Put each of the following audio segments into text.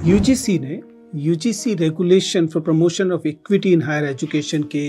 UGC ने UGC regulation for promotion of equity in higher education के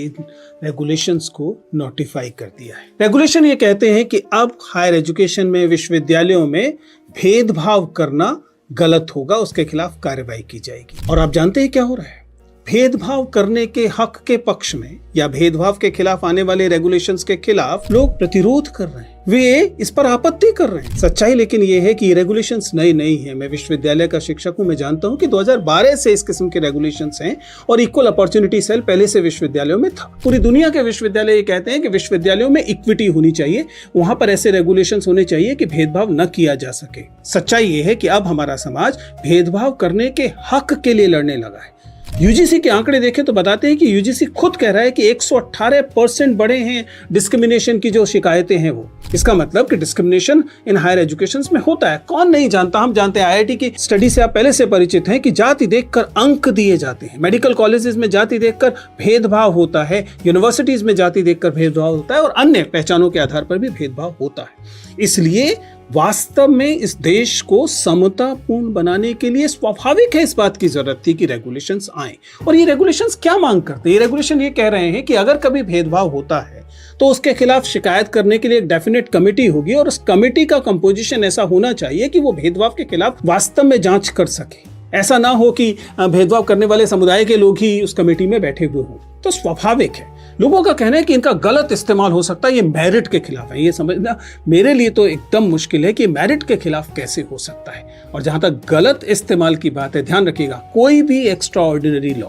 regulations को notify कर दिया है। रेगुलेशन ये कहते हैं कि अब हायर एजुकेशन में विश्वविद्यालयों में भेदभाव करना गलत होगा, उसके खिलाफ कार्रवाई की जाएगी। और आप जानते हैं क्या हो रहा है? भेदभाव करने के हक के पक्ष में या भेदभाव के खिलाफ आने वाले रेगुलेशंस के खिलाफ लोग प्रतिरोध कर रहे हैं, वे इस पर आपत्ति कर रहे हैं। सच्चाई लेकिन ये है कि ये रेगुलेशंस नई नहीं है। मैं विश्वविद्यालय का शिक्षक हूं, मैं जानता हूं कि 2012 से इस किस्म के रेगुलेशंस हैं और इक्वल अपॉर्चुनिटी सेल पहले से विश्वविद्यालयों में था। पूरी दुनिया के विश्वविद्यालय ये कहते हैं कि विश्वविद्यालयों में इक्विटी होनी चाहिए, वहां पर ऐसे रेगुलेशंस होने चाहिए कि भेदभाव न किया जा सके। सच्चाई ये है कि अब हमारा समाज भेदभाव करने के हक के लिए लड़ने लगा है। यूजीसी के आंकड़े देखें तो बताते हैं कि यूजीसी खुद कह रहा है कि 118% बढ़े हैं डिस्क्रिमिनेशन की जो शिकायतें हैं वो। इसका मतलब कि डिस्क्रिमिनेशन इन हायर एजुकेशन में होता है। कौन नहीं जानता, हम जानते हैं। आईआईटी की स्टडी से आप पहले से परिचित हैं कि जाति देखकर अंक दिए जाते हैं, मेडिकल कॉलेजेस में जाति देखकर भेदभाव होता है, यूनिवर्सिटीज में जाति देखकर भेदभाव होता है और अन्य पहचानों के आधार पर भी भेदभाव होता है। इसलिए वास्तव में इस देश को समतापूर्ण बनाने के लिए स्वाभाविक है, इस बात की जरूरत थी कि रेगुलेशंस आए। और ये रेगुलेशंस क्या मांग करते हैं? ये रेगुलेशन ये कह रहे हैं कि अगर कभी भेदभाव होता है तो उसके खिलाफ शिकायत करने के लिए एक डेफिनेट कमेटी होगी और उस कमेटी का कंपोजिशन ऐसा होना चाहिए कि वो भेदभाव के खिलाफ वास्तव में जांच कर सके। ऐसा ना हो कि भेदभाव करने वाले समुदाय के लोग ही उस कमेटी में बैठे हुए हों। तो स्वाभाविक है, लोगों का कहना है कि इनका गलत इस्तेमाल हो सकता है, ये मेरिट के खिलाफ है। ये समझना मेरे लिए तो एकदम मुश्किल है कि मेरिट के खिलाफ कैसे हो सकता है। और जहां तक गलत इस्तेमाल की बात है, ध्यान रखिएगा, कोई भी एक्स्ट्रा ऑर्डिनरी लॉ,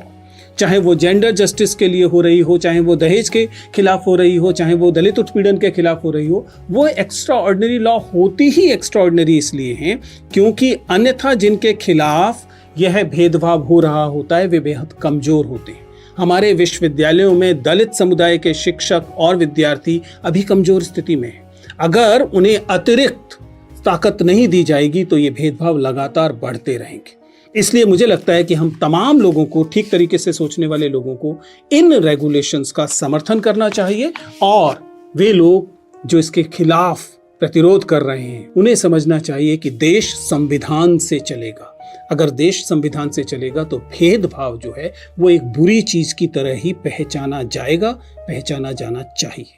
चाहे वो जेंडर जस्टिस के लिए हो रही हो, चाहे वो दहेज के खिलाफ हो रही हो, चाहे वो दलित उत्पीड़न के खिलाफ हो रही हो, वो एक्स्ट्रा ऑर्डिनरी लॉ होती ही एक्स्ट्रा ऑर्डिनरी इसलिए हैं क्योंकि अन्यथा जिनके खिलाफ यह भेदभाव हो रहा होता है वे बेहद कमजोर होते हैं। हमारे विश्वविद्यालयों में दलित समुदाय के शिक्षक और विद्यार्थी अभी कमजोर स्थिति में हैं। अगर उन्हें अतिरिक्त ताकत नहीं दी जाएगी तो ये भेदभाव लगातार बढ़ते रहेंगे। इसलिए मुझे लगता है कि हम तमाम लोगों को, ठीक तरीके से सोचने वाले लोगों को, इन रेगुलेशंस का समर्थन करना चाहिए और वे लोग जो इसके खिलाफ प्रतिरोध कर रहे हैं उन्हें समझना चाहिए कि देश संविधान से चलेगा। अगर देश संविधान से चलेगा तो भेदभाव जो है वो एक बुरी चीज की तरह ही पहचाना जाएगा, पहचाना जाना चाहिए।